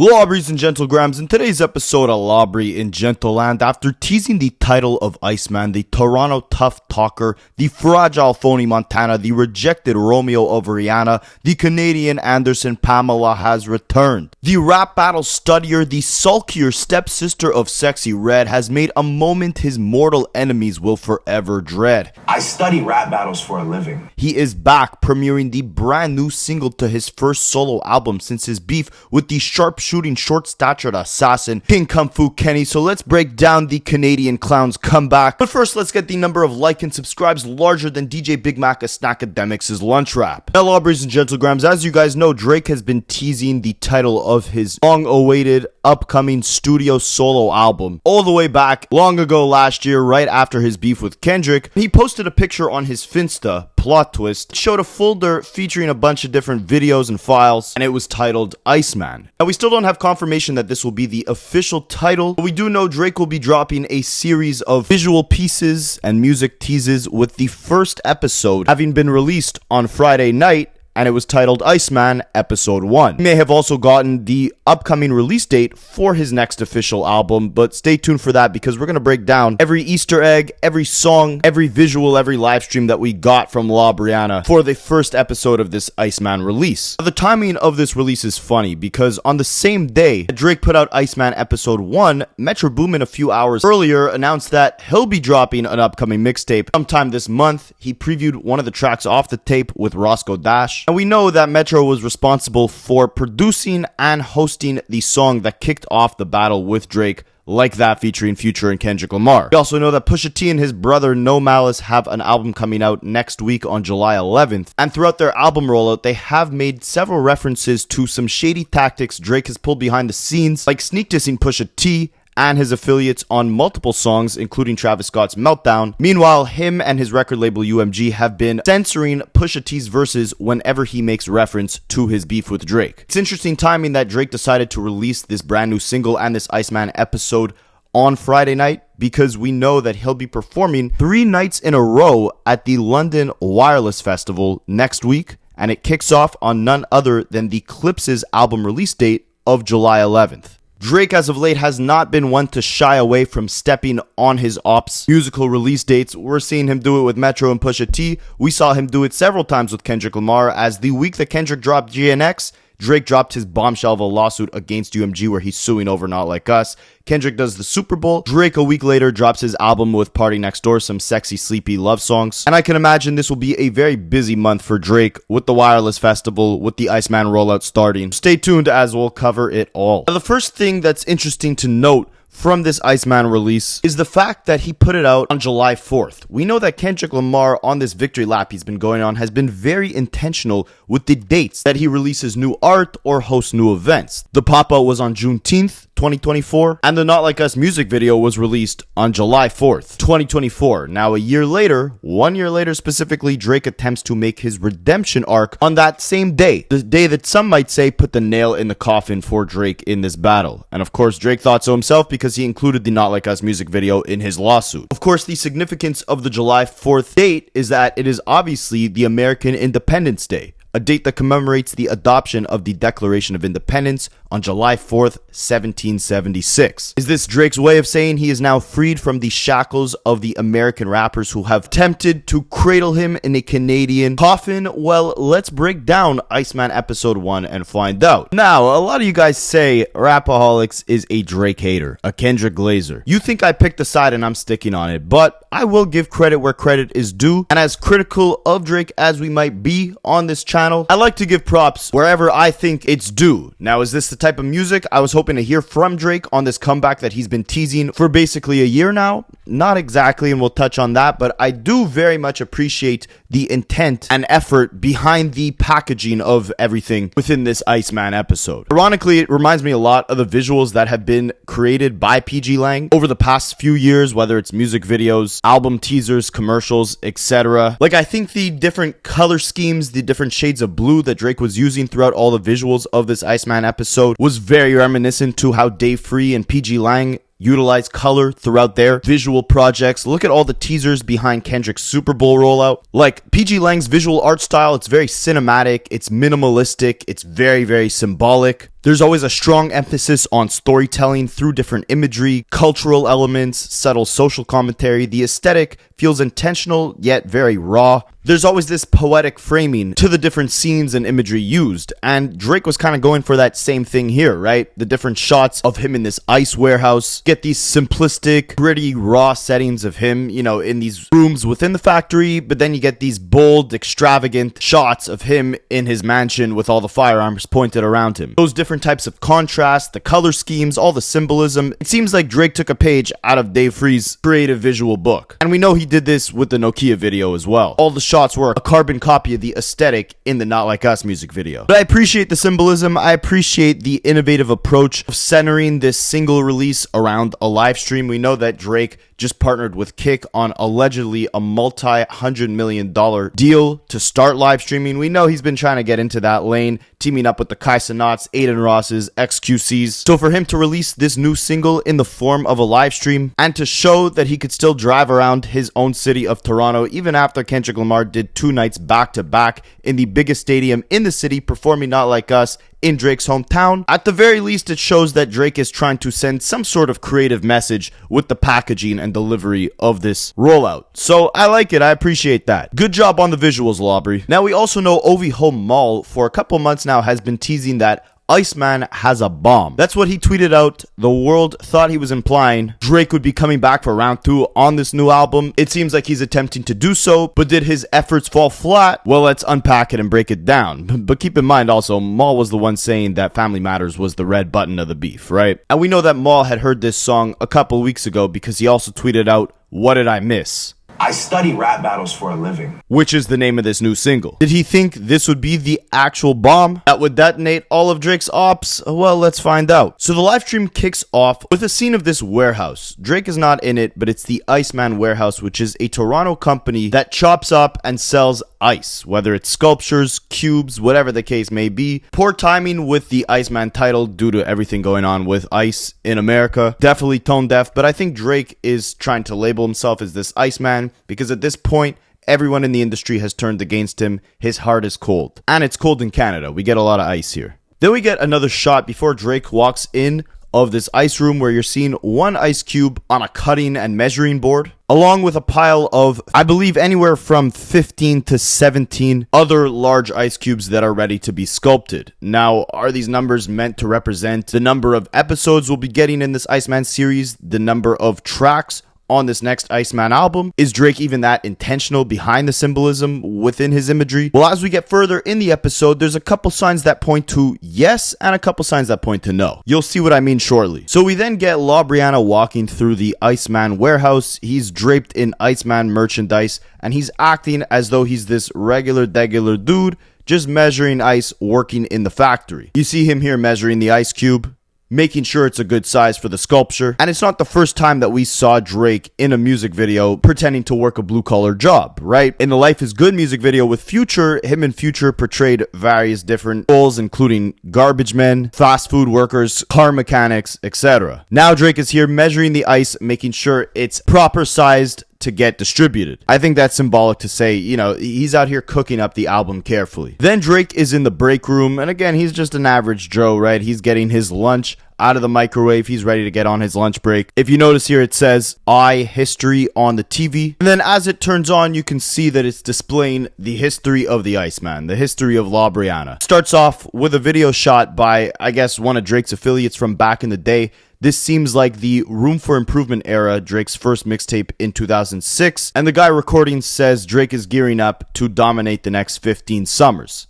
Lawbreeze and Gentlegrams, in today's episode of Lawbree in Gentleland, after teasing the title of Iceman, the Toronto tough talker, the fragile phony Montana, the rejected Romeo of Rihanna, the Canadian Anderson Pamela has returned. The rap battle studier, the sulkier stepsister of Sexy Red, has made a moment his mortal enemies will forever dread. I study rap battles for a living. He is back, premiering the brand new single to his first solo album since his beef with the sharpshooting, short-statured assassin King Kung Fu Kenny. So let's break down the Canadian clown's comeback. But first, let's get the number of like and subscribes larger than DJ Big Mac as Akademiks' lunch rap. Now, Lawbreeze and Gentlegrams, as you guys know, Drake has been teasing the title of his long-awaited upcoming studio solo album all the way back long ago last year, right after his beef with Kendrick. He posted a picture on his Finsta, plot twist, showed a folder featuring a bunch of different videos and files, and it was titled Iceman. Now, we still don't have confirmation that this will be the official title, but we do know Drake will be dropping a series of visual pieces and music teases, with the first episode having been released on Friday night, and it was titled Iceman Episode 1. He may have also gotten the upcoming release date for his next official album, but stay tuned for that because we're going to break down every Easter egg, every song, every visual, every live stream that we got from La Brianna for the first episode of this Iceman release. Now, the timing of this release is funny because on the same day that Drake put out Iceman Episode 1, Metro Boomin a few hours earlier announced that he'll be dropping an upcoming mixtape sometime this month. He previewed one of the tracks off the tape with Roscoe Dash. And we know that Metro was responsible for producing and hosting the song that kicked off the battle with Drake, Like That, featuring Future and Kendrick Lamar. We also know that Pusha T and his brother No Malice have an album coming out next week on July 11th. And throughout their album rollout, they have made several references to some shady tactics Drake has pulled behind the scenes, like sneak dissing Pusha T and his affiliates on multiple songs, including Travis Scott's Meltdown. Meanwhile, him and his record label UMG have been censoring Pusha T's verses whenever he makes reference to his beef with Drake. It's interesting timing that Drake decided to release this brand new single and this Iceman episode on Friday night, because we know that he'll be performing 3 nights in a row at the London Wireless Festival next week, and it kicks off on none other than the Clips's album release date of July 11th. Drake, as of late, has not been one to shy away from stepping on his ops' musical release dates. We're seeing him do it with Metro and Pusha T. We saw him do it several times with Kendrick Lamar, as the week that Kendrick dropped GNX, Drake dropped his bombshell of a lawsuit against UMG where he's suing over Not Like Us. Kendrick does the Super Bowl. Drake a week later drops his album with PARTYNEXTDOOR, some sexy, sleepy love songs. And I can imagine this will be a very busy month for Drake with the Wireless Festival, with the Iceman rollout starting. Stay tuned as we'll cover it all. Now, the first thing that's interesting to note from this Iceman release is the fact that he put it out on July 4th. We know that Kendrick Lamar, on this victory lap he's been going on, has been very intentional with the dates that he releases new art or hosts new events. The pop-out was on Juneteenth, 2024, and the Not Like Us music video was released on July 4th, 2024. Now, a year later, 1 year later specifically, Drake attempts to make his redemption arc on that same day, the day that some might say put the nail in the coffin for Drake in this battle. And of course, Drake thought so himself because he included the Not Like Us music video in his lawsuit. Of course, the significance of the July 4th date is that it is obviously the American Independence Day, a date that commemorates the adoption of the Declaration of Independence on July 4th, 1776. Is this Drake's way of saying he is now freed from the shackles of the American rappers who have attempted to cradle him in a Canadian coffin? Well, let's break down Iceman Episode 1 and find out. Now, a lot of you guys say Rapaholics is a Drake hater, a Kendrick Glazer. You think I picked a side and I'm sticking on it, but I will give credit where credit is due, and as critical of Drake as we might be on this channel, I like to give props wherever I think it's due. Now, is this the type of music I was hoping to hear from Drake on this comeback that he's been teasing for basically a year now? Not exactly, and we'll touch on that, but I do very much appreciate the intent and effort behind the packaging of everything within this Iceman episode. Ironically, it reminds me a lot of the visuals that have been created by PG Lang over the past few years, whether it's music videos, album teasers, commercials, etc. Like, I think the different color schemes, the different shades of blue that Drake was using throughout all the visuals of this Iceman episode was very reminiscent to how Dave Free and PG Lang utilize color throughout their visual projects. Look at all the teasers behind Kendrick's Super Bowl rollout. Like PG Lang's visual art style, it's very cinematic, it's minimalistic, it's very, very symbolic. There's always a strong emphasis on storytelling through different imagery, cultural elements, subtle social commentary. The aesthetic feels intentional yet very raw. There's always this poetic framing to the different scenes and imagery used, and Drake was kind of going for that same thing here, right? The different shots of him in this ice warehouse, get these simplistic, gritty, raw settings of him, you know, in these rooms within the factory, but then you get these bold, extravagant shots of him in his mansion with all the firearms pointed around him. Those different types of contrast, the color schemes, all the symbolism. It seems like Drake took a page out of Dave Free's creative visual book. And we know he did this with the Nokia video as well. All the shots were a carbon copy of the aesthetic in the Not Like Us music video. But I appreciate the symbolism. I appreciate the innovative approach of centering this single release around a live stream. We know that Drake just partnered with Kick on allegedly a multi-$100 million deal to start live streaming. We know he's been trying to get into that lane, teaming up with the Kai Cenats, Aiden Rosses, XQCs. So for him to release this new single in the form of a live stream and to show that he could still drive around his own city of Toronto even after Kendrick Lamar did 2 nights back to back in the biggest stadium in the city performing Not Like Us in Drake's hometown, at the very least it shows that Drake is trying to send some sort of creative message with the packaging and delivery of this rollout. So I like it, I appreciate that. Good job on the visuals, Lobby. Now we also know Ovi Home Mall for a couple months now has been teasing that Iceman has a bomb. That's what he tweeted out. The world thought he was implying Drake would be coming back for round 2 on this new album. It seems like he's attempting to do so, but did his efforts fall flat? Well, let's unpack it and break it down. But keep in mind also, Maul was the one saying that Family Matters was the red button of the beef, right? And we know that Maul had heard this song a couple weeks ago because he also tweeted out, "What did I miss?" I study rap battles for a living. Which is the name of this new single. Did he think this would be the actual bomb that would detonate all of Drake's ops? Well, let's find out. So the live stream kicks off with a scene of this warehouse. Drake is not in it, but it's the Iceman warehouse, which is a Toronto company that chops up and sells ice, whether it's sculptures, cubes, whatever the case may be. Poor timing with the Iceman title due to everything going on with ice in America. Definitely tone deaf, but I think Drake is trying to label himself as this Iceman because at this point, everyone in the industry has turned against him. His heart is cold. And it's cold in Canada. We get a lot of ice here. Then we get another shot before Drake walks in of this ice room where you're seeing one ice cube on a cutting and measuring board, along with a pile of, I believe, anywhere from 15 to 17 other large ice cubes that are ready to be sculpted. Now, are these numbers meant to represent the number of episodes we'll be getting in this Iceman series, the number of tracks on this next Iceman album? Is Drake even that intentional behind the symbolism within his imagery? Well, as we get further in the episode, there's a couple signs that point to yes and a couple signs that point to no. You'll see what I mean shortly. So we then get La Brianna walking through the Iceman warehouse. He's draped in Iceman merchandise and he's acting as though he's this regular dude just measuring ice working in the factory. You see him here measuring the ice cube, making sure it's a good size for the sculpture. And it's not the first time that we saw Drake in a music video pretending to work a blue-collar job, right? In the Life is Good music video with Future, him and Future portrayed various different roles, including garbage men, fast food workers, car mechanics, etc. Now Drake is here measuring the ice, making sure it's proper sized to get distributed. I think that's symbolic to say, you know, he's out here cooking up the album carefully. Then Drake is in the break room, and again, he's just an average Joe, right? He's getting his lunch out of the microwave. He's ready to get on his lunch break. If you notice here, it says I History on the TV. And then as it turns on, you can see that it's displaying the history of the Iceman, the history of La Brianna. Starts off with a video shot by, I guess, one of Drake's affiliates from back in the day. This seems like the Room for Improvement era, Drake's first mixtape in 2006. And the guy recording says Drake is gearing up to dominate the next 15 summers.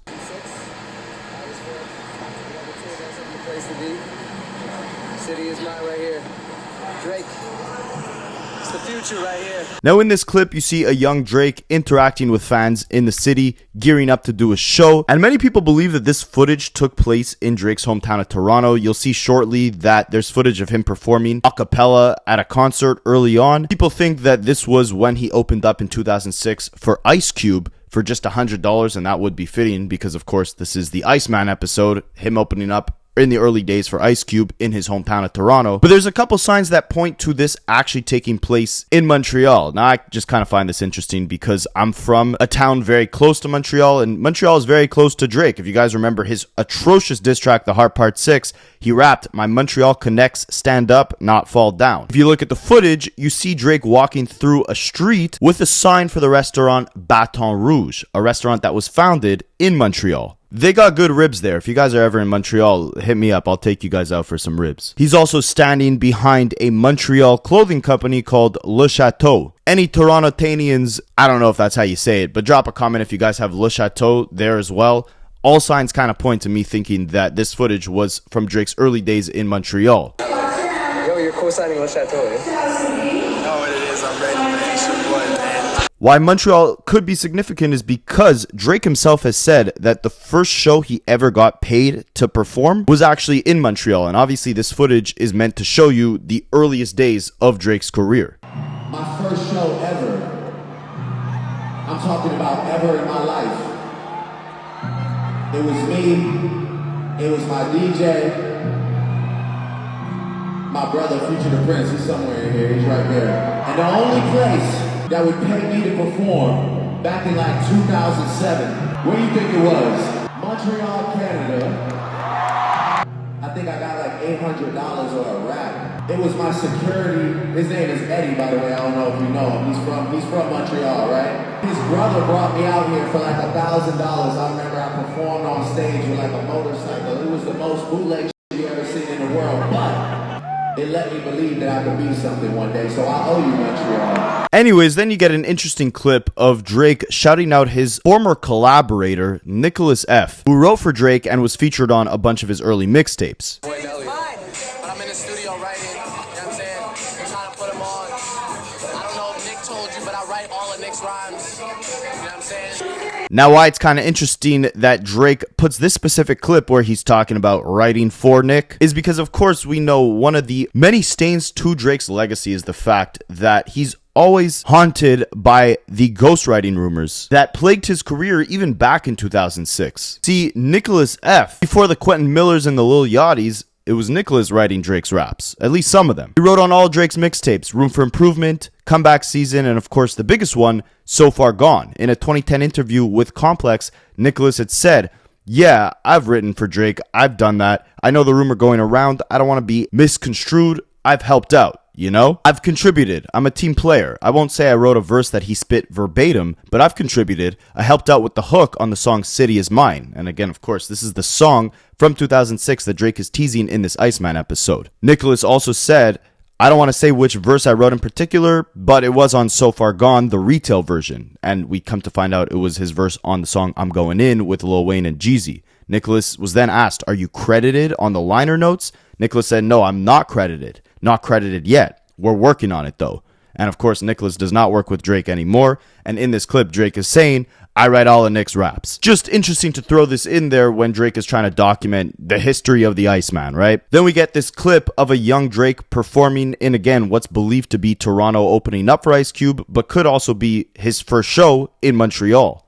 Right here. Now in this clip, you see a young Drake interacting with fans in the city, gearing up to do a show. And many people believe that this footage took place in Drake's hometown of Toronto. You'll see shortly that there's footage of him performing a cappella at a concert early on. People think that this was when he opened up in 2006 for Ice Cube for just $100, and that would be fitting because, of course, this is the Iceman episode, him opening up in the early days for Ice Cube in his hometown of Toronto. But there's a couple signs that point to this actually taking place in Montreal. Now, I just kind of find this interesting because I'm from a town very close to Montreal, and Montreal is very close to Drake. If you guys remember his atrocious diss track, The Heart Part 6, he rapped, "My Montreal connects, stand up, not fall down." If you look at the footage, you see Drake walking through a street with a sign for the restaurant Baton Rouge, a restaurant that was founded in Montreal. They got good ribs there. If you guys are ever in Montreal, hit me up. I'll take you guys out for some ribs. He's also standing behind a Montreal clothing company called Le Chateau. Any Torontonians, I don't know if that's how you say it, but drop a comment if you guys have Le Chateau there as well. All signs kind of point to me thinking that this footage was from Drake's early days in Montreal. Yo, you're co-signing Le Chateau, eh? No, what it is, I'm ready, man. It's your boy, man. Why Montreal could be significant is because Drake himself has said that the first show he ever got paid to perform was actually in Montreal, and obviously this footage is meant to show you the earliest days of Drake's career. My first show ever, I'm talking about ever in my life, it was me, it was my DJ, my brother Future the Prince, he's somewhere in here, he's right there. And the only place that would pay me to perform back in like 2007. Where do you think it was? Montreal, Canada. I think I got like $800 or a rack. It was my security. His name is Eddie, by the way. I don't know if you know him. He's from Montreal, right? His brother brought me out here for like $1,000. I remember I performed on stage with like a motorcycle. It was the most bootleg shit you ever seen in the world, but it let me believe that I could be something one day, so I owe you, Montreal. Anyways, then you get an interesting clip of Drake shouting out his former collaborator, Nicholas F., who wrote for Drake and was featured on a bunch of his early mixtapes. But I'm in the studio writing, you know what I'm saying? I'm trying to put them on. I don't know if Nick told you, but I write all of Nick's rhymes. You know what I'm saying? Now, why it's kind of interesting that Drake puts this specific clip where he's talking about writing for Nick is because, of course, we know one of the many stains to Drake's legacy is the fact that he's always haunted by the ghostwriting rumors that plagued his career even back in 2006. See, Nicholas F., before the Quentin Millers and the Lil Yachty's, it was Nicholas writing Drake's raps, at least some of them. He wrote on all Drake's mixtapes, Room for Improvement, Comeback Season, and of course the biggest one, So Far Gone. In a 2010 interview with Complex, Nicholas had said, "Yeah, I've written for Drake, I've done that. I know the rumor going around, I don't want to be misconstrued, I've helped out. You know, I've contributed. I'm a team player. I won't say I wrote a verse that he spit verbatim, but I've contributed. I helped out with the hook on the song City Is Mine." And again, of course, this is the song from 2006 that Drake is teasing in this Iceman episode. Nicholas also said, "I don't want to say which verse I wrote in particular, but it was on So Far Gone, the retail version." And we come to find out it was his verse on the song I'm Going In with Lil Wayne and Jeezy. Nicholas was then asked, "Are you credited on the liner notes?" Nicholas said, "No, I'm not credited. Not credited yet. We're working on it though." And of course, Nicholas does not work with Drake anymore. And in this clip, Drake is saying, "I write all of Nick's raps." Just interesting to throw this in there when Drake is trying to document the history of the Iceman, right? Then we get this clip of a young Drake performing in, again, what's believed to be Toronto opening up for Ice Cube, but could also be his first show in Montreal.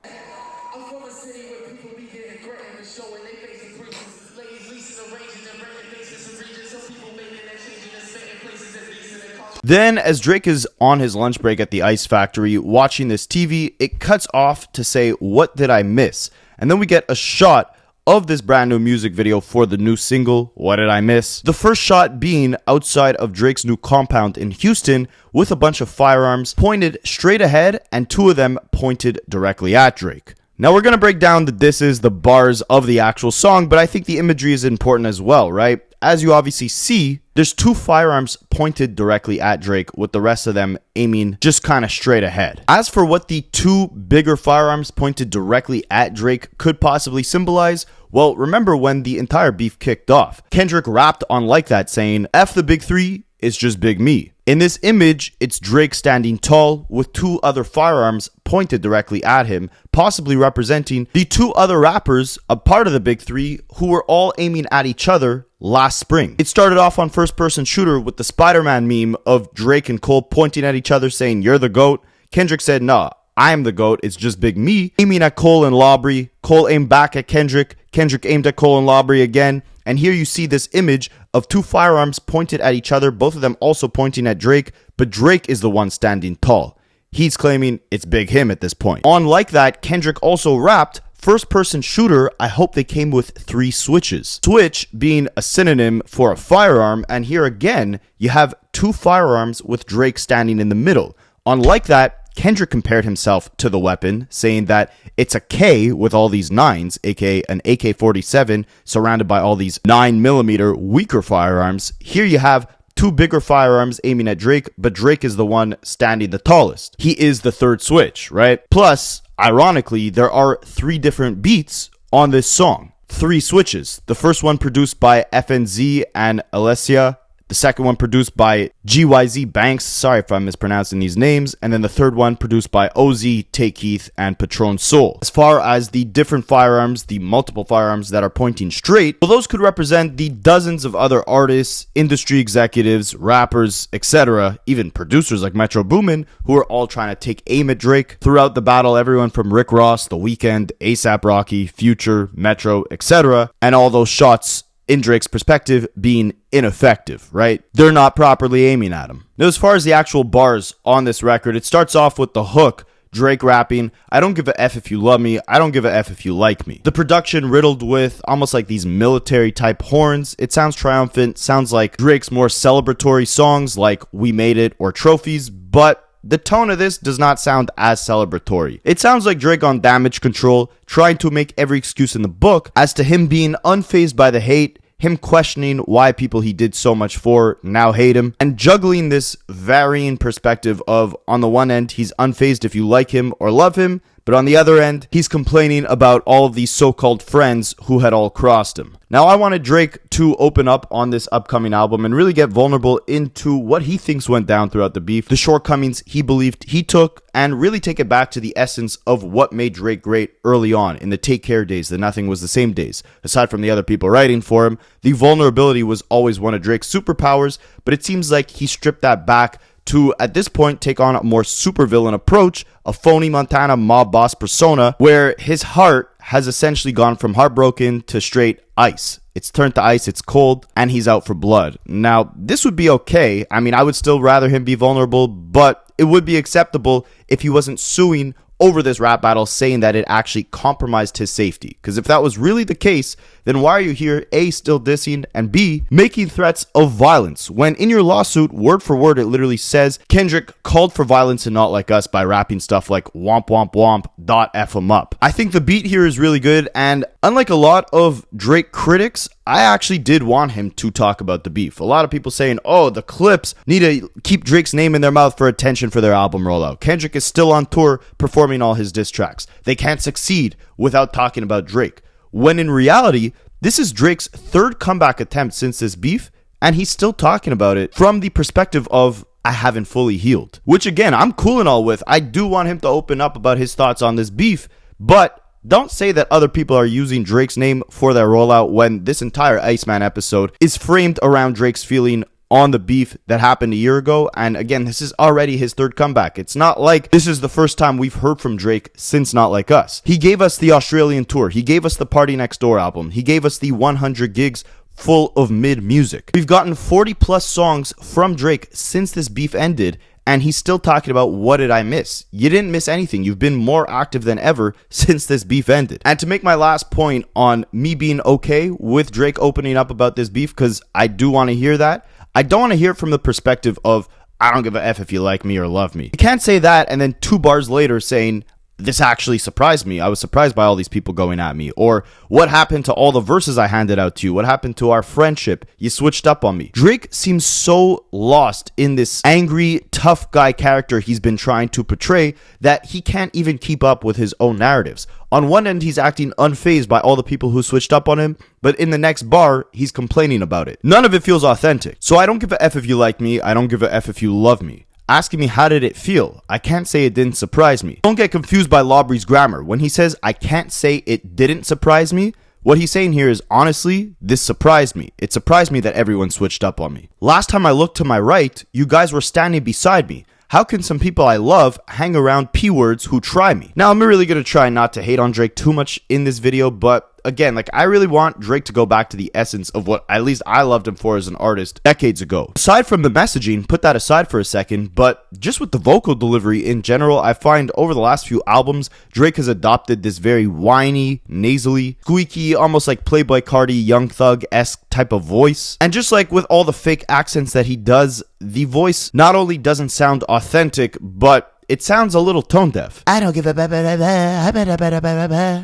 Then, as Drake is on his lunch break at the Ice Factory watching this TV, it cuts off to say, "What did I miss?" And then we get a shot of this brand new music video for the new single, What Did I Miss? The first shot being outside of Drake's new compound in Houston with a bunch of firearms pointed straight ahead and two of them pointed directly at Drake. Now we're going to break down the disses, the bars of the actual song, but I think the imagery is important as well, right? As you obviously see, there's two firearms pointed directly at Drake with the rest of them aiming just kind of straight ahead. As for what the two bigger firearms pointed directly at Drake could possibly symbolize, well, remember when the entire beef kicked off. Kendrick rapped on Like That saying, "F the big three, it's just big me." In this image, it's Drake standing tall with two other firearms pointed directly at him, possibly representing the two other rappers, a part of the big three, who were all aiming at each other last spring. It started off on first-person shooter with the Spider-Man meme of Drake and Cole pointing at each other saying, "You're the GOAT." Kendrick said, "Nah, I'm the GOAT, it's just big me," aiming at Cole and Labrie. Cole aimed back at Kendrick. Kendrick aimed at Cole and Labrie again. And here you see this image of two firearms pointed at each other, both of them also pointing at Drake, but Drake is the one standing tall. He's claiming it's Big Him at this point. On like that, Kendrick also rapped, "First person shooter, I hope they came with 3 switches." Switch being a synonym for a firearm, and here again, you have 2 firearms with Drake standing in the middle. On like that, Kendrick compared himself to the weapon, saying that it's a K with all these 9s, aka an AK-47, surrounded by all these 9mm weaker firearms. Here you have 2 bigger firearms aiming at Drake, but Drake is the one standing the tallest. He is the third switch, right? Plus, ironically, there are 3 different beats on this song. 3 switches. The first one produced by FNZ and Alessia. The second one produced by GYZ Banks, sorry if I'm mispronouncing these names, and then the third one produced by OZ, Take Keith, and Patron Soul. As far as the different firearms, the multiple firearms that are pointing straight, well, those could represent the dozens of other artists, industry executives, rappers, etc., even producers like Metro Boomin, who are all trying to take aim at Drake. Throughout the battle, everyone from Rick Ross, The Weeknd, A$AP Rocky, Future, Metro, etc., and all those shots in Drake's perspective, being ineffective, right? They're not properly aiming at him. Now, as far as the actual bars on this record, it starts off with the hook, Drake rapping, "I don't give a F if you love me, I don't give a F if you like me." The production riddled with almost like these military type horns. It sounds triumphant, sounds like Drake's more celebratory songs like We Made It or Trophies, but the tone of this does not sound as celebratory. It sounds like Drake on Damage Control, trying to make every excuse in the book as to him being unfazed by the hate, him questioning why people he did so much for now hate him, and juggling this varying perspective of, on the one end, he's unfazed if you like him or love him, but on the other end, he's complaining about all of these so-called friends who had all crossed him. Now, I wanted Drake to open up on this upcoming album and really get vulnerable into what he thinks went down throughout the beef, the shortcomings he believed he took, and really take it back to the essence of what made Drake great early on in the Take Care days, the Nothing Was the Same days. Aside from the other people writing for him, the vulnerability was always one of Drake's superpowers, but it seems like he stripped that back to, at this point, take on a more supervillain approach, a phony Montana mob boss persona, where his heart has essentially gone from heartbroken to straight ice. It's turned to ice, it's cold, and he's out for blood. Now, this would be okay. I mean, I would still rather him be vulnerable, but it would be acceptable if he wasn't suing over this rap battle, saying that it actually compromised his safety. Because if that was really the case, then why are you here, A, still dissing, and B, making threats of violence, when in your lawsuit, word for word, it literally says Kendrick called for violence and not like us by rapping stuff like womp womp womp, dot F him up. I think the beat here is really good, and unlike a lot of Drake critics, I actually did want him to talk about the beef. A lot of people saying, oh, the clips need to keep Drake's name in their mouth for attention for their album rollout. Kendrick is still on tour performing all his diss tracks. They can't succeed without talking about Drake. When in reality, this is Drake's 3rd comeback attempt since this beef, and he's still talking about it from the perspective of, I haven't fully healed. Which again, I'm cool and all with. I do want him to open up about his thoughts on this beef, but don't say that other people are using Drake's name for their rollout when this entire Iceman episode is framed around Drake's feeling on the beef that happened a year ago. And again, this is already his 3rd comeback. It's not like this is the first time we've heard from Drake since Not Like Us. He gave us the Australian tour. He gave us the Party Next Door album. He gave us the 100 gigs full of mid music. We've gotten 40 plus songs from Drake since this beef ended, and he's still talking about what did I miss? You didn't miss anything. You've been more active than ever since this beef ended. And to make my last point on me being okay with Drake opening up about this beef, because I do want to hear that, I don't want to hear it from the perspective of, I don't give a F if you like me or love me. You can't say that and then 2 bars later saying, this actually surprised me. I was surprised by all these people going at me. Or what happened to all the verses I handed out to you? What happened to our friendship? You switched up on me. Drake seems so lost in this angry, tough guy character he's been trying to portray that he can't even keep up with his own narratives. On one end, he's acting unfazed by all the people who switched up on him, but in the next bar, he's complaining about it. None of it feels authentic. So I don't give a F if you like me. I don't give a F if you love me. Asking me how did it feel? I can't say it didn't surprise me. Don't get confused by Lawbree's grammar. When he says I can't say it didn't surprise me, what he's saying here is, honestly, this surprised me. It surprised me that everyone switched up on me. Last time I looked to my right, you guys were standing beside me. How can some people I love hang around P-words who try me? Now, I'm really going to try not to hate on Drake too much in this video, but again, like, I really want Drake to go back to the essence of what at least I loved him for as an artist decades ago. Aside from the messaging, put that aside for a second, but just with the vocal delivery in general, I find over the last few albums, Drake has adopted this very whiny, nasally, squeaky, almost like Playboi Carti, Young Thug-esque type of voice. And just like with all the fake accents that he does, the voice not only doesn't sound authentic, but it sounds a little tone deaf. I don't give a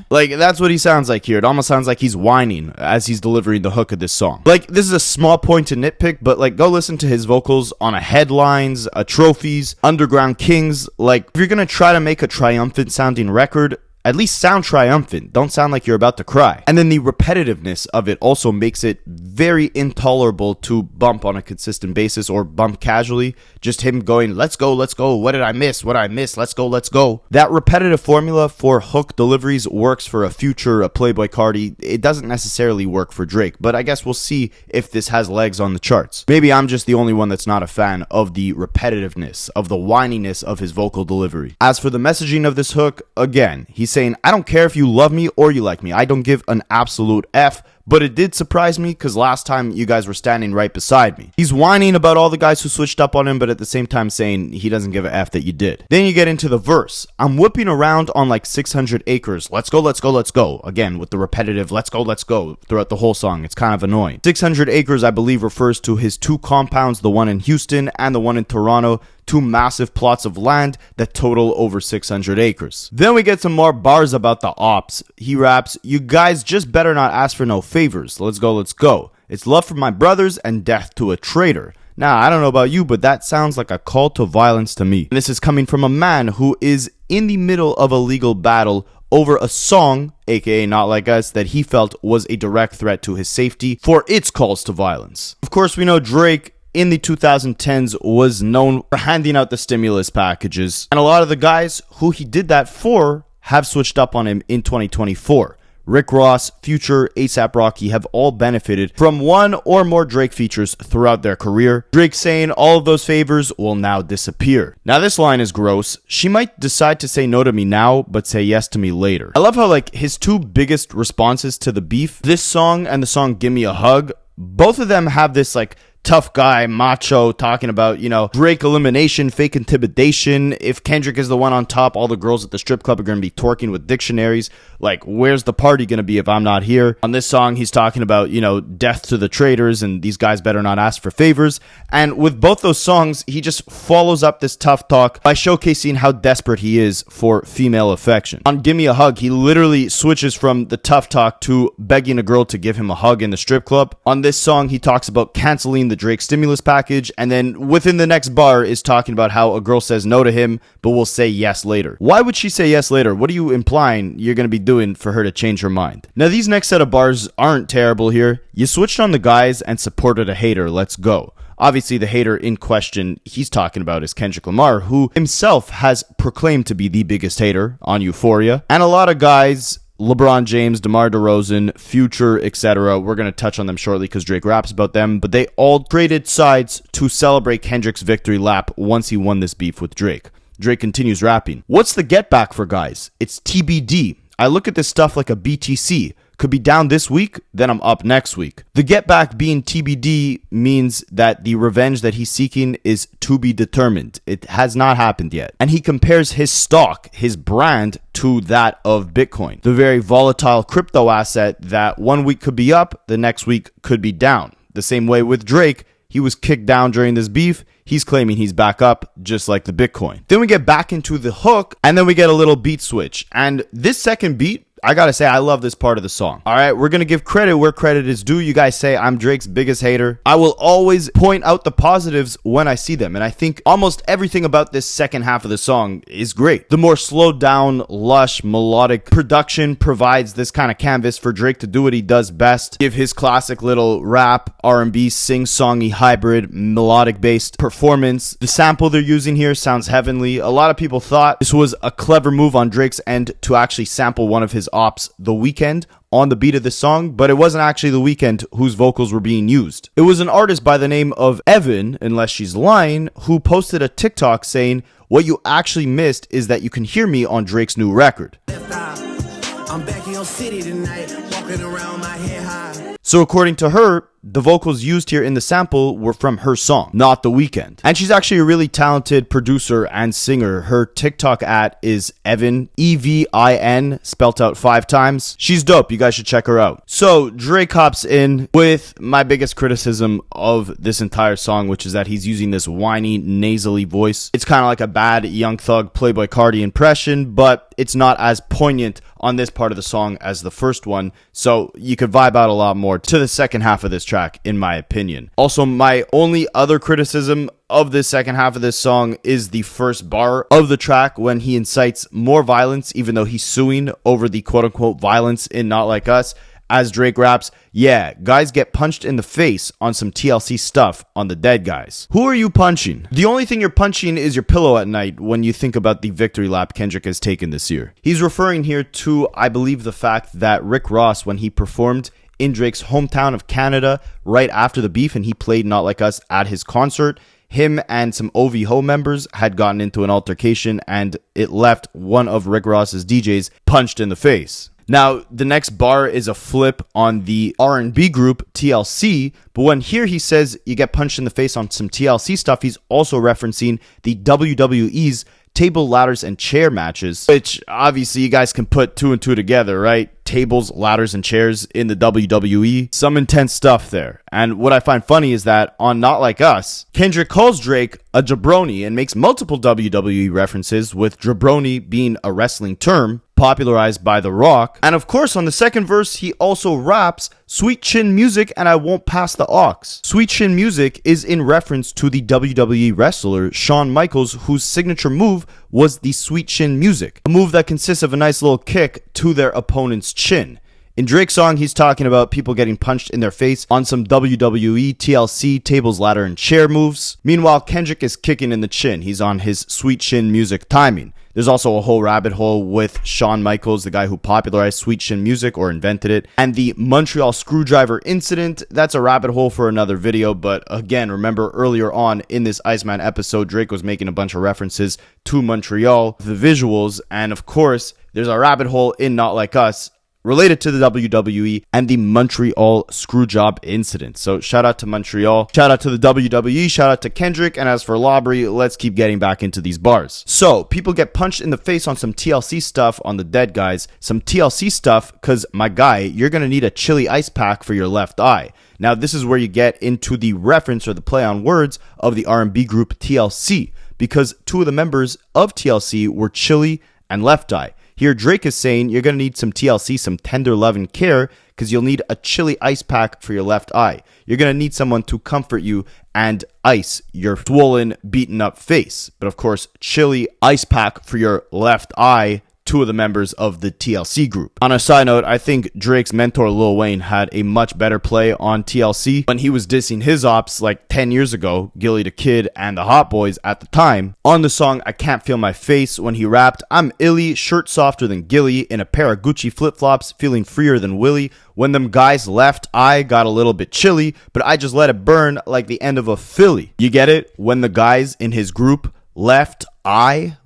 like, that's what he sounds like here. It almost sounds like he's whining as he's delivering the hook of this song. Like, this is a small point to nitpick, but like, go listen to his vocals on a Headlines, a Trophies, Underground Kings. Like, if you're gonna try to make a triumphant sounding record, at least sound triumphant. Don't sound like you're about to cry. And then the repetitiveness of it also makes it very intolerable to bump on a consistent basis or bump casually. Just him going, let's go, what did I miss, let's go. That repetitive formula for hook deliveries works for a Future, a Playboi Carti. It doesn't necessarily work for Drake, but I guess we'll see if this has legs on the charts. Maybe I'm just the only one that's not a fan of the repetitiveness, of the whininess of his vocal delivery. As for the messaging of this hook, again, he's saying, I don't care if you love me or you like me. I don't give an absolute F. But it did surprise me because last time you guys were standing right beside me. He's whining about all the guys who switched up on him, but at the same time saying he doesn't give a F that you did. Then you get into the verse. I'm whipping around on like 600 acres. Let's go. Again, with the repetitive let's go throughout the whole song. It's kind of annoying. 600 acres, I believe, refers to his two compounds, the one in Houston and the one in Toronto. Two massive plots of land that total over 600 acres. Then we get some more bars about the ops. He raps, you guys just better not ask for no favors. Let's go. It's love for my brothers and death to a traitor. Now, I don't know about you, but that sounds like a call to violence to me. And this is coming from a man who is in the middle of a legal battle over a song, aka Not Like Us, that he felt was a direct threat to his safety for its calls to violence. Of course, we know Drake in the 2010s was known for handing out the stimulus packages, and a lot of the guys who he did that for have switched up on him in 2024. Rick Ross, Future, A$AP Rocky have all benefited from one or more Drake features throughout their career. Drake saying all of those favors will now disappear. Now this line is gross. She might decide to say no to me now, but say yes to me later. I love how like his two biggest responses to the beef, this song and the song Give Me a Hug, both of them have this like tough guy, macho, talking about, you know, Drake elimination, fake intimidation. If Kendrick is the one on top, all the girls at the strip club are going to be twerking with dictionaries. Like, where's the party going to be if I'm not here? On this song, he's talking about, you know, death to the traitors and these guys better not ask for favors. And with both those songs, he just follows up this tough talk by showcasing how desperate he is for female affection. On Gimme a Hug, he literally switches from the tough talk to begging a girl to give him a hug in the strip club. On this song, he talks about canceling the Drake stimulus package, and then within the next bar is talking about how a girl says no to him but will say yes later. Why would she say yes later? What are you implying you're going to be doing for her to change her mind? Now these next set of bars aren't terrible here. You switched on the guys and supported a hater. Let's go. Obviously, the hater in question he's talking about is Kendrick Lamar, who himself has proclaimed to be the biggest hater on Euphoria. And a lot of guys, LeBron James, DeMar DeRozan, Future, etc. We're going to touch on them shortly because Drake raps about them, but they all traded sides to celebrate Kendrick's victory lap once he won this beef with Drake. Drake continues rapping. What's the get back for guys? It's TBD. I look at this stuff like a BTC. Could be down this week, then I'm up next week. The get back being TBD means that the revenge that he's seeking is to be determined. It has not happened yet. And he compares his stock, his brand, to that of Bitcoin, the very volatile crypto asset that one week could be up, the next week could be down. The same way with Drake, he was kicked down during this beef. He's claiming he's back up, just like the Bitcoin. Then we get back into the hook, and then we get a little beat switch. And this second beat, I gotta say, I love this part of the song. All right, we're gonna give credit where credit is due. You guys say I'm Drake's biggest hater. I will always point out the positives when I see them, and I think almost everything about this second half of the song is great. The more slowed down, lush, melodic production provides this kind of canvas for Drake to do what he does best. Give his classic little rap, R&B, sing-songy, hybrid, melodic-based performance. The sample they're using here sounds heavenly. A lot of people thought this was a clever move on Drake's end to actually sample one of his ops, The Weeknd, on the beat of the song, but it wasn't actually The Weeknd whose vocals were being used. It was an artist by the name of Evan, unless she's lying, who posted a TikTok saying, what you actually missed is that you can hear me on Drake's new record. I'm back in your city tonight, walking Spin around my head high. So according to her, the vocals used here in the sample were from her song, not The Weeknd. And she's actually a really talented producer and singer. Her TikTok @ is Evin, Evin, spelt out 5 times. She's dope. You guys should check her out. So Drake hops in with my biggest criticism of this entire song, which is that he's using this whiny, nasally voice. It's kind of like a bad Young Thug Playboi Carti impression, but it's not as poignant on this part of the song as the first one, so you could vibe out a lot more to the second half of this track, in my opinion. Also, my only other criticism of the second half of this song is the first bar of the track when he incites more violence, even though he's suing over the quote-unquote violence in Not Like Us. As Drake raps, yeah, guys get punched in the face on some TLC stuff on the dead guys. Who are you punching? The only thing you're punching is your pillow at night when you think about the victory lap Kendrick has taken this year. He's referring here to, I believe, the fact that Rick Ross, when he performed in Drake's hometown of Canada right after the beef and he played Not Like Us at his concert, him and some OVO members had gotten into an altercation and it left one of Rick Ross's DJs punched in the face. Now, the next bar is a flip on the R&B group TLC, but when here he says you get punched in the face on some TLC stuff, he's also referencing the WWE's table, ladders, and chair matches, which obviously you guys can put 2 and 2 together, right? Tables, ladders, and chairs in the WWE. Some intense stuff there. And what I find funny is that on Not Like Us, Kendrick calls Drake a jabroni and makes multiple WWE references, with jabroni being a wrestling term popularized by The Rock. And of course, on the second verse, he also raps Sweet Chin Music and I Won't Pass the Aux. Sweet Chin Music is in reference to the WWE wrestler Shawn Michaels, whose signature move was the Sweet Chin Music, a move that consists of a nice little kick to their opponent's chin. In Drake's song, he's talking about people getting punched in their face on some WWE, TLC, tables, ladder, and chair moves. Meanwhile, Kendrick is kicking in the chin. He's on his Sweet Chin Music timing. There's also a whole rabbit hole with Shawn Michaels, the guy who popularized Sweet Chin Music or invented it, and the Montreal screwdriver incident. That's a rabbit hole for another video, but again, remember earlier on in this Iceman episode, Drake was making a bunch of references to Montreal, the visuals, and of course, there's a rabbit hole in Not Like Us related to the WWE and the Montreal screwjob incident. So shout out to Montreal, shout out to the WWE, shout out to Kendrick, and as for Labrie, let's keep getting back into these bars. So people get punched in the face on some TLC stuff on the dead guys, some TLC stuff, because my guy, you're gonna need a chili ice pack for your left eye. Now this is where you get into the reference or the play on words of the R&B group TLC, because 2 of the members of TLC were Chili and Left Eye. Here, Drake is saying you're going to need some TLC, some tender love and care, because you'll need a chili ice pack for your left eye. You're going to need someone to comfort you and ice your swollen, beaten up face. But of course, chili ice pack for your left eye, 2 of the members of the TLC group. On a side note, I think Drake's mentor Lil Wayne had a much better play on TLC when he was dissing his ops like 10 years ago, Gilly the Kid and the Hot Boys at the time, on the song I Can't Feel My Face, when he rapped, I'm illy, shirt softer than Gilly, in a pair of Gucci flip-flops, feeling freer than Willie. When them guys left, I got a little bit chilly, but I just let it burn like the end of a Philly. You get it? When the guys in his group left eye,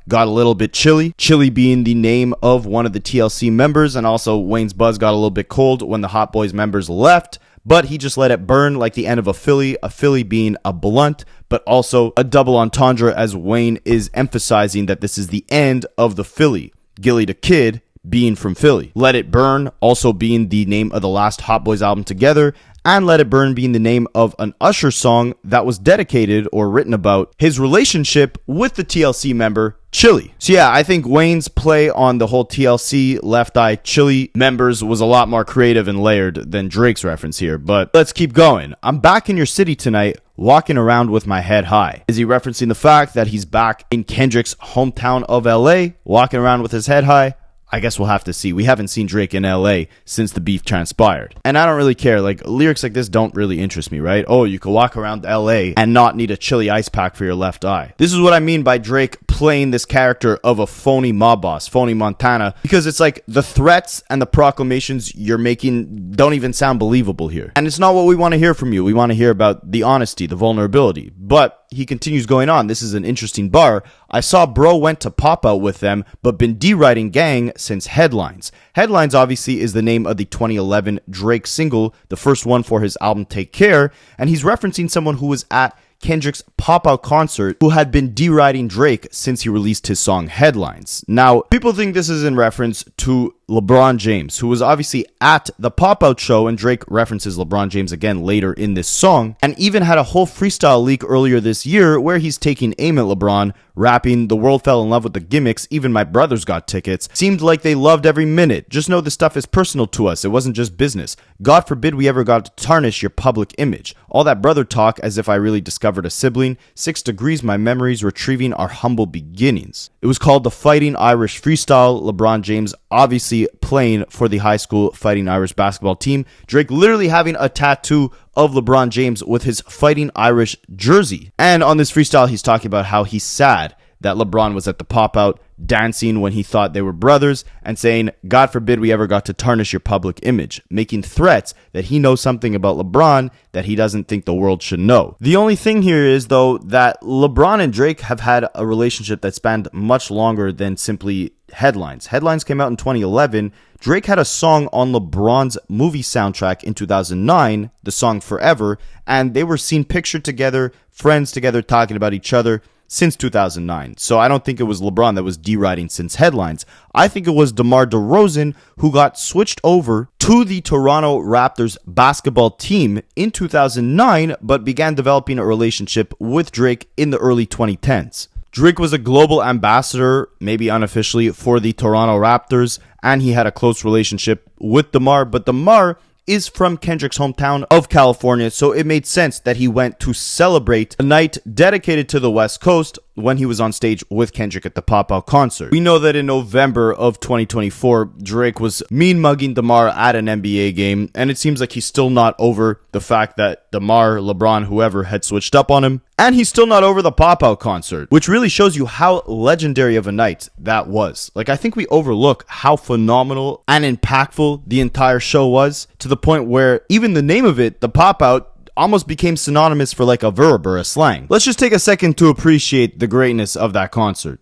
got a little bit chilly. Chilly being the name of one of the TLC members, and also Wayne's buzz got a little bit cold when the Hot Boys members left, but he just let it burn like the end of a Philly being a blunt, but also a double entendre, as Wayne is emphasizing that this is the end of the Philly. Gilly the Kid being from Philly. Let It Burn also being the name of the last Hot Boys album together, and Let It Burn being the name of an Usher song that was dedicated or written about his relationship with the TLC member Chili. So yeah, I think Wayne's play on the whole TLC Left Eye Chili members was a lot more creative and layered than Drake's reference here, but let's keep going. I'm back in your city tonight, walking around with my head high. Is he referencing the fact that he's back in Kendrick's hometown of LA, walking around with his head high? I guess we'll have to see. We haven't seen Drake in LA since the beef transpired. And I don't really care. Like, lyrics like this don't really interest me, right? Oh, you could walk around LA and not need a chili ice pack for your left eye. This is what I mean by Drake playing this character of a phony mob boss, phony Montana, because it's like the threats and the proclamations you're making don't even sound believable here. And it's not what we want to hear from you. We want to hear about the honesty, the vulnerability. But he continues going on. This is an interesting bar. I saw bro went to pop out with them, but been deriding gang since Headlines. Headlines obviously is the name of the 2011 Drake single, the first one for his album Take Care, and he's referencing someone who was at Kendrick's pop-out concert who had been deriding Drake since he released his song Headlines. Now, people think this is in reference to LeBron James, who was obviously at the pop-out show, and Drake references LeBron James again later in this song, and even had a whole freestyle leak earlier this year where he's taking aim at LeBron, rapping, "The world fell in love with the gimmicks, even my brothers got tickets. Seemed like they loved every minute. Just know this stuff is personal to us, it wasn't just business. God forbid we ever got to tarnish your public image. All that brother talk as if I really discovered a sibling. 6 degrees, my memories retrieving our humble beginnings." It was called the Fighting Irish Freestyle. LeBron James obviously playing for the high school Fighting Irish basketball team. Drake literally having a tattoo of LeBron James with his Fighting Irish jersey. And on this freestyle, he's talking about how he's sad that LeBron was at the pop-out dancing when he thought they were brothers, and saying, God forbid we ever got to tarnish your public image, making threats that he knows something about LeBron that he doesn't think the world should know. The only thing here is, though, that LeBron and Drake have had a relationship that spanned much longer than simply Headlines. Headlines came out in 2011. Drake had a song on LeBron's movie soundtrack in 2009, the song Forever, and they were seen pictured together, friends together, talking about each other since 2009. So I don't think it was LeBron that was deriding since Headlines. I think it was DeMar DeRozan who got switched over to the Toronto Raptors basketball team in 2009, but began developing a relationship with Drake in the early 2010s. Drake was a global ambassador, maybe unofficially, for the Toronto Raptors, and he had a close relationship with DeMar, but DeMar is from Kendrick's hometown of California, so it made sense that he went to celebrate a night dedicated to the West Coast when he was on stage with Kendrick at the pop-out concert. We know that in November of 2024, Drake was mean-mugging DeMar at an NBA game, and it seems like he's still not over the fact that DeMar, LeBron, whoever had switched up on him, and he's still not over the pop-out concert, which really shows you how legendary of a night that was. Like, I think we overlook how phenomenal and impactful the entire show was, to the point where even the name of it, the pop-out, almost became synonymous for like a verb or a slang. Let's just take a second to appreciate the greatness of that concert.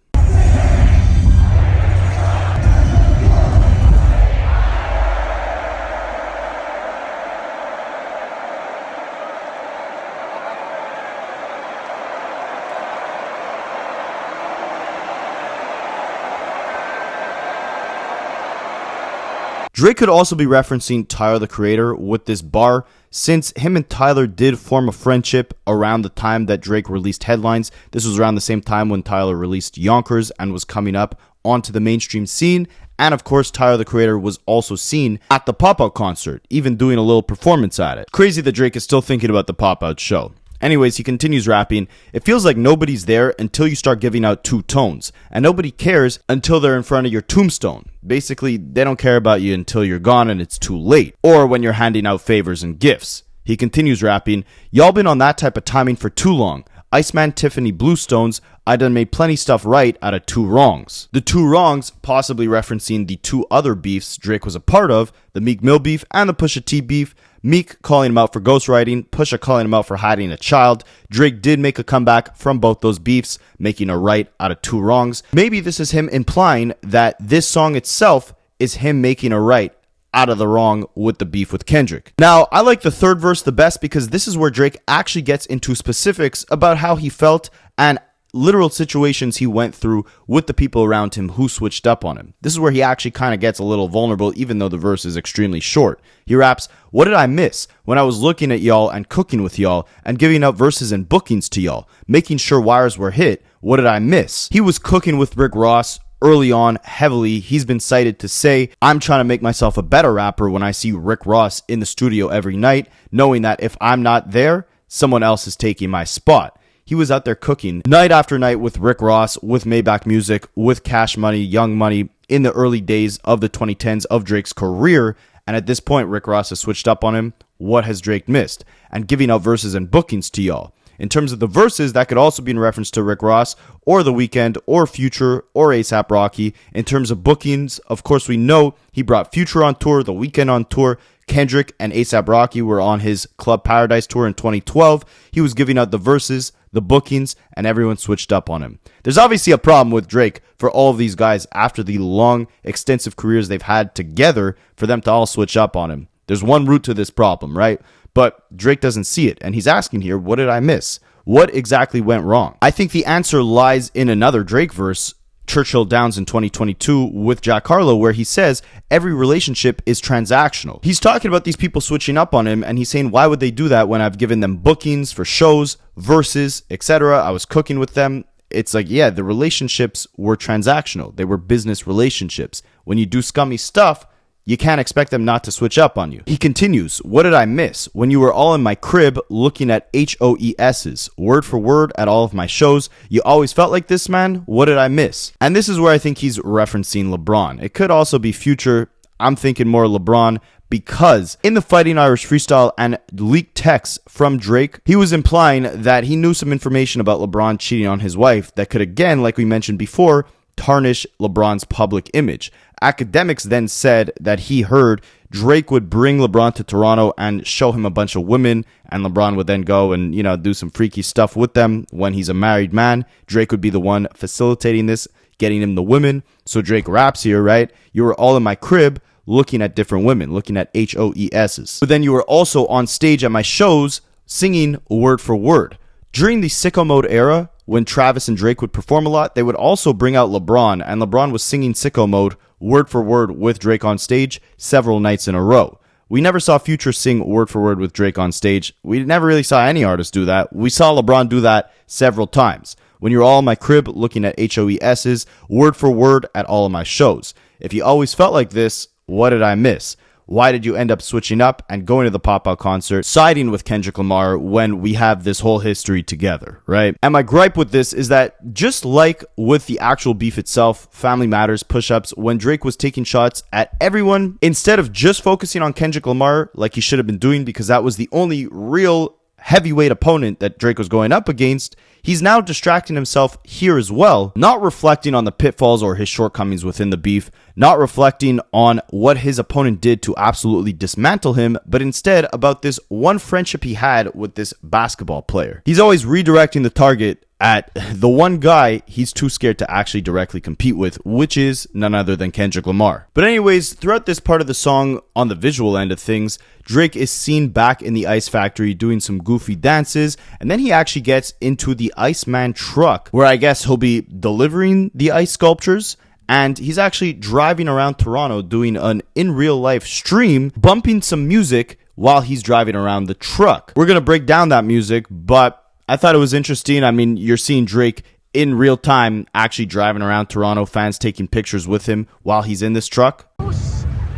Drake could also be referencing Tyler the Creator with this bar, since him and Tyler did form a friendship around the time that Drake released Headlines. This was around the same time when Tyler released Yonkers and was coming up onto the mainstream scene. And of course, Tyler the Creator was also seen at the pop-out concert, even doing a little performance at it. Crazy that Drake is still thinking about the pop-out show. Anyways, he continues rapping, "It feels like nobody's there until you start giving out two tones, and nobody cares until they're in front of your tombstone. Basically, they don't care about you until you're gone and it's too late, or when you're handing out favors and gifts." He continues rapping, "Y'all been on that type of timing for too long. Iceman, Tiffany, Bluestones, I done made plenty stuff right out of two wrongs." The two wrongs possibly referencing the two other beefs Drake was a part of, the Meek Mill beef and the Pusha T beef. Meek calling him out for ghostwriting, Pusha calling him out for hiding a child. Drake did make a comeback from both those beefs, making a right out of two wrongs. Maybe this is him implying that this song itself is him making a right out of the wrong with the beef with Kendrick. Now, I like the third verse the best because this is where Drake actually gets into specifics about how he felt and literal situations he went through with the people around him who switched up on him. This is where he actually kind of gets a little vulnerable, even though the verse is extremely short. He raps, "What did I miss when I was looking at y'all and cooking with y'all and giving out verses and bookings to y'all, making sure wires were hit? What did I miss?" He was cooking with Rick Ross early on heavily. He's been cited to say, "I'm trying to make myself a better rapper when I see Rick Ross in the studio every night, knowing that if I'm not there, someone else is taking my spot." He was out there cooking night after night with Rick Ross, with Maybach Music, with Cash Money, Young Money, in the early days of the 2010s of Drake's career. And at this point, Rick Ross has switched up on him. What has Drake missed? And giving out verses and bookings to y'all. In terms of the verses, that could also be in reference to Rick Ross or The Weeknd or Future or A$AP Rocky. In terms of bookings, of course, we know he brought Future on tour, The Weeknd on tour, Kendrick and A$AP Rocky were on his Club Paradise tour in 2012. He was giving out the verses, the bookings, and everyone switched up on him. There's obviously a problem with Drake for all of these guys after the long, extensive careers they've had together for them to all switch up on him. There's one root to this problem, right? But Drake doesn't see it, and he's asking here, what did I miss? What exactly went wrong? I think the answer lies in another Drake verse, Churchill Downs in 2022 with Jack Harlow, where he says every relationship is transactional. He's talking about these people switching up on him, and he's saying, why would they do that when I've given them bookings for shows, verses, etc.? I was cooking with them. It's like, yeah, the relationships were transactional. They were business relationships. When you do scummy stuff, you can't expect them not to switch up on you. He continues, what did I miss? When you were all in my crib looking at HOESs, word for word at all of my shows. You always felt like this, man? What did I miss? And this is where I think he's referencing LeBron. It could also be Future. I'm thinking more LeBron, because in the Fighting Irish freestyle and leaked texts from Drake, he was implying that he knew some information about LeBron cheating on his wife that could, again, like we mentioned before, tarnish LeBron's public image. Akademiks then said that he heard Drake would bring LeBron to Toronto and show him a bunch of women, and LeBron would then go and, do some freaky stuff with them when he's a married man. Drake would be the one facilitating this, getting him the women. So Drake raps here, right? You were all in my crib looking at different women, looking at HOESs. But then you were also on stage at my shows singing word for word. During the Sicko Mode era, when Travis and Drake would perform a lot, they would also bring out LeBron, and LeBron was singing Sicko Mode word for word with Drake on stage several nights in a row. We never saw Future sing word for word with Drake on stage. We never really saw any artist do that. We saw LeBron do that several times. When you're all in my crib looking at HOESs, word for word at all of my shows. If you always felt like this, what did I miss? Why did you end up switching up and going to the pop-out concert, siding with Kendrick Lamar when we have this whole history together, right? And my gripe with this is that just like with the actual beef itself, Family Matters, push-ups, when Drake was taking shots at everyone, instead of just focusing on Kendrick Lamar like he should have been doing because that was the only real heavyweight opponent that Drake was going up against, he's now distracting himself here as well, not reflecting on the pitfalls or his shortcomings within the beef, not reflecting on what his opponent did to absolutely dismantle him, but instead about this one friendship he had with this basketball player. He's always redirecting the target at the one guy he's too scared to actually directly compete with, which is none other than Kendrick Lamar. But anyways, throughout this part of the song, on the visual end of things, Drake is seen back in the ice factory doing some goofy dances, and then he actually gets into the Iceman truck, where I guess he'll be delivering the ice sculptures, and he's actually driving around Toronto doing an in real life stream, bumping some music while he's driving around the truck. We're gonna break down that music, but I thought it was interesting. I mean, you're seeing Drake in real time actually driving around Toronto, fans taking pictures with him while he's in this truck. Oh,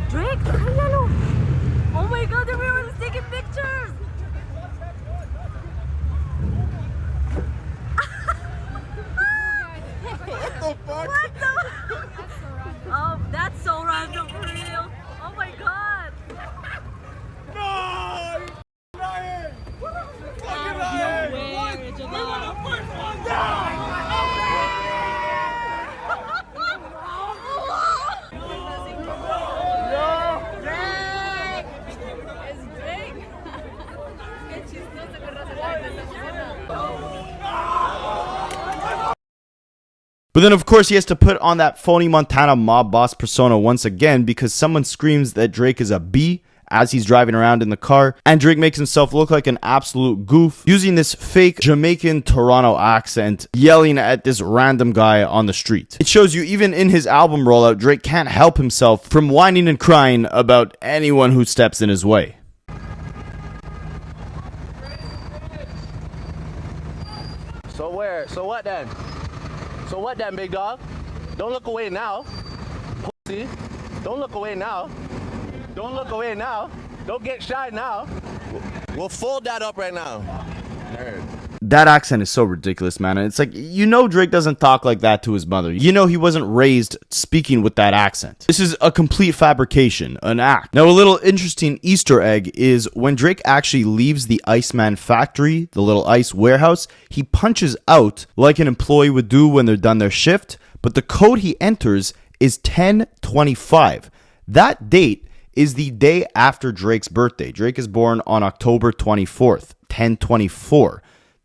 Drake, oh my God, everyone is taking pictures. What the fuck? What the? Oh, that's so random for real. Oh my God. No! Ryan! Fucking Ryan! What? We were the first one down! But then, of course, he has to put on that phony Montana mob boss persona once again because someone screams that Drake is a B as he's driving around in the car, and Drake makes himself look like an absolute goof using this fake Jamaican Toronto accent, yelling at this random guy on the street. It shows you even in his album rollout, Drake can't help himself from whining and crying about anyone who steps in his way. So where? So what then? So what then, big dog? Don't look away now. Pussy. Don't look away now. Don't look away now. Don't get shy now. We'll fold that up right now. Nerd. That accent is so ridiculous, man. And it's like, you know, Drake doesn't talk like that to his mother. You know, he wasn't raised speaking with that accent. This is a complete fabrication, an act. Now, a little interesting Easter egg is when Drake actually leaves the Iceman factory, the little ice warehouse, he punches out like an employee would do when they're done their shift, but the code he enters is 1025. That date is the day after Drake's birthday. Drake is born on October 24th, 1024.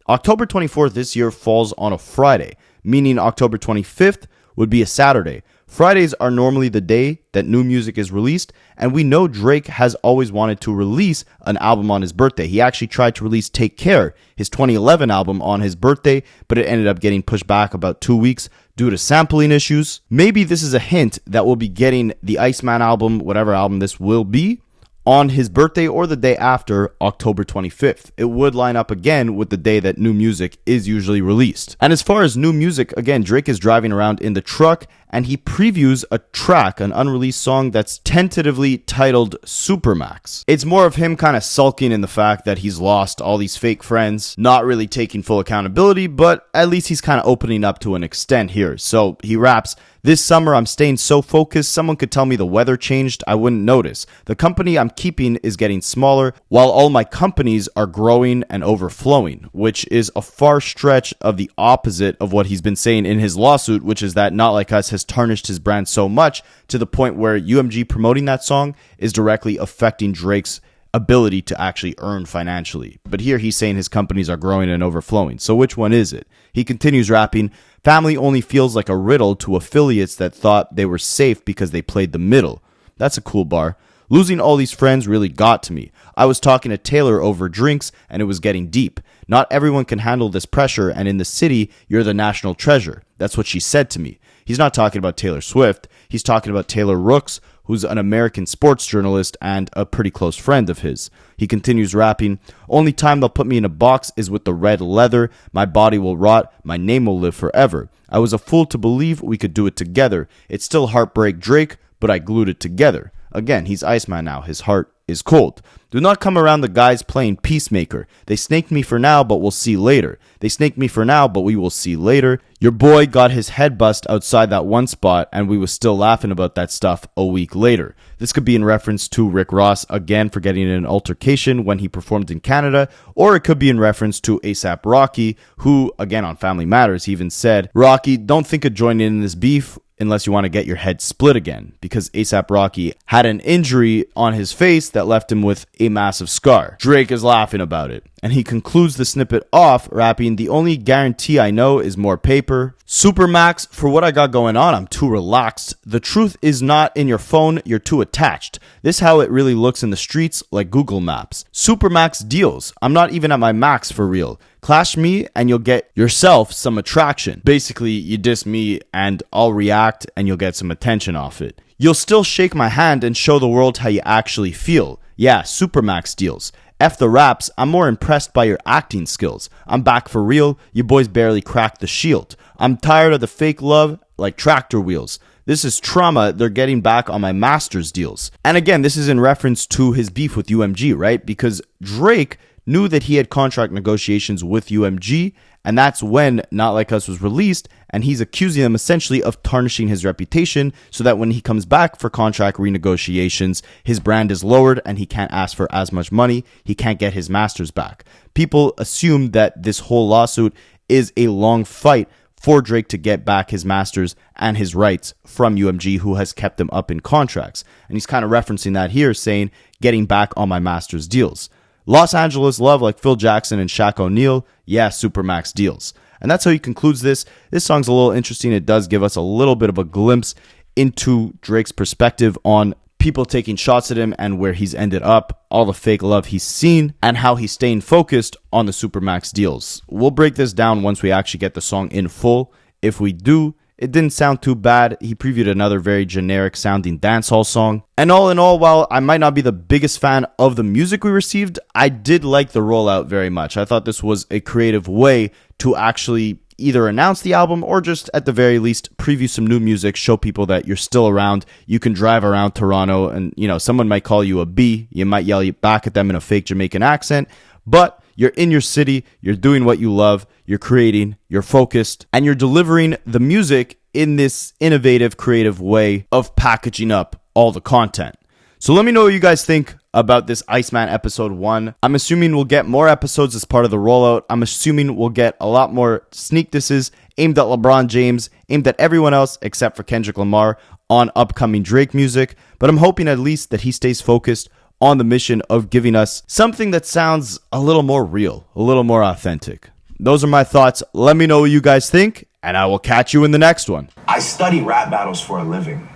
October 24th this year falls on a Friday, meaning October 25th would be a Saturday. Fridays are normally the day that new music is released, and we know Drake has always wanted to release an album on his birthday. He actually tried to release Take Care, his 2011 album, on his birthday, but it ended up getting pushed back about 2 weeks due to sampling issues. Maybe this is a hint that we'll be getting the Iceman album, whatever album this will be, on his birthday or the day after, October 25th. It would line up again with the day that new music is usually released. And as far as new music, again, Drake is driving around in the truck and he previews a track, an unreleased song that's tentatively titled Supermax. It's more of him kind of sulking in the fact that he's lost all these fake friends, not really taking full accountability, but at least he's kind of opening up to an extent here. So he raps, "This summer I'm staying so focused, someone could tell me the weather changed, I wouldn't notice. The company I'm keeping is getting smaller, while all my companies are growing and overflowing," which is a far stretch of the opposite of what he's been saying in his lawsuit, which is that Not Like Us has tarnished his brand so much to the point where UMG promoting that song is directly affecting Drake's ability to actually earn financially. But here he's saying his companies are growing and overflowing. So which one is it? He continues rapping, "Family only feels like a riddle to affiliates that thought they were safe because they played the middle." That's a cool bar. "Losing all these friends really got to me. I was talking to Taylor over drinks and it was getting deep. Not everyone can handle this pressure, and in the city, you're the national treasure. That's what she said to me." He's not talking about Taylor Swift. He's talking about Taylor Rooks, who's an American sports journalist and a pretty close friend of his. He continues rapping, "Only time they'll put me in a box is with the red leather. My body will rot. My name will live forever. I was a fool to believe we could do it together. It's still heartbreak Drake, but I glued it together." Again, he's Iceman now. His heart is cold. "Do not come around the guys playing peacemaker. They snaked me for now, but we'll see later. They snaked me for now, but we will see later. Your boy got his head bust outside that one spot, and we was still laughing about that stuff a week later." This could be in reference to Rick Ross, again, for getting in an altercation when he performed in Canada, or it could be in reference to A$AP Rocky, who, again, on Family Matters, he even said, "Rocky, don't think of joining in this beef unless you want to get your head split again," because A$AP Rocky had an injury on his face that left him with a massive scar. Drake is laughing about it, and he concludes the snippet off rapping, "The only guarantee I know is more paper. Supermax, for what I got going on, I'm too relaxed. The truth is not in your phone, you're too attached. This how it really looks in the streets, like Google Maps. Supermax deals, I'm not even at my max for real. Clash me and you'll get yourself some attraction. Basically, you diss me and I'll react and you'll get some attention off it. You'll still shake my hand and show the world how you actually feel. Yeah, Supermax deals. F the raps, I'm more impressed by your acting skills. I'm back for real, you boys barely cracked the shield. I'm tired of the fake love like tractor wheels. This is trauma, they're getting back on my master's deals." And again, this is in reference to his beef with UMG, right? Because Drake knew that he had contract negotiations with UMG, and that's when Not Like Us was released, and he's accusing them essentially of tarnishing his reputation so that when he comes back for contract renegotiations, his brand is lowered and he can't ask for as much money, he can't get his masters back. People assume that this whole lawsuit is a long fight for Drake to get back his masters and his rights from UMG, who has kept him up in contracts. And he's kind of referencing that here, saying, "Getting back on my masters deals. Los Angeles love like Phil Jackson and Shaq O'Neal, yeah, Supermax deals." And that's how he concludes this. This song's a little interesting. It does give us a little bit of a glimpse into Drake's perspective on people taking shots at him and where he's ended up, all the fake love he's seen, and how he's staying focused on the Supermax deals. We'll break this down once we actually get the song in full. If we do, it didn't sound too bad. He previewed another very generic sounding dancehall song. And all in all, while I might not be the biggest fan of the music we received, I did like the rollout very much. I thought this was a creative way to actually either announce the album or just at the very least preview some new music, show people that you're still around. You can drive around Toronto and, someone might call you a B. You might yell back at them in a fake Jamaican accent, but You're in your city, you're doing what you love, you're creating, you're focused, and you're delivering the music in this innovative, creative way of packaging up all the content. So let me know what you guys think about this Iceman episode 1. I'm assuming we'll get more episodes as part of the rollout. I'm assuming we'll get a lot more sneak disses aimed at LeBron James, aimed at everyone else except for Kendrick Lamar on upcoming Drake music. But I'm hoping at least that he stays focused on the mission of giving us something that sounds a little more real, a little more authentic. Those are my thoughts. Let me know what you guys think, and I will catch you in the next one. I study rap battles for a living.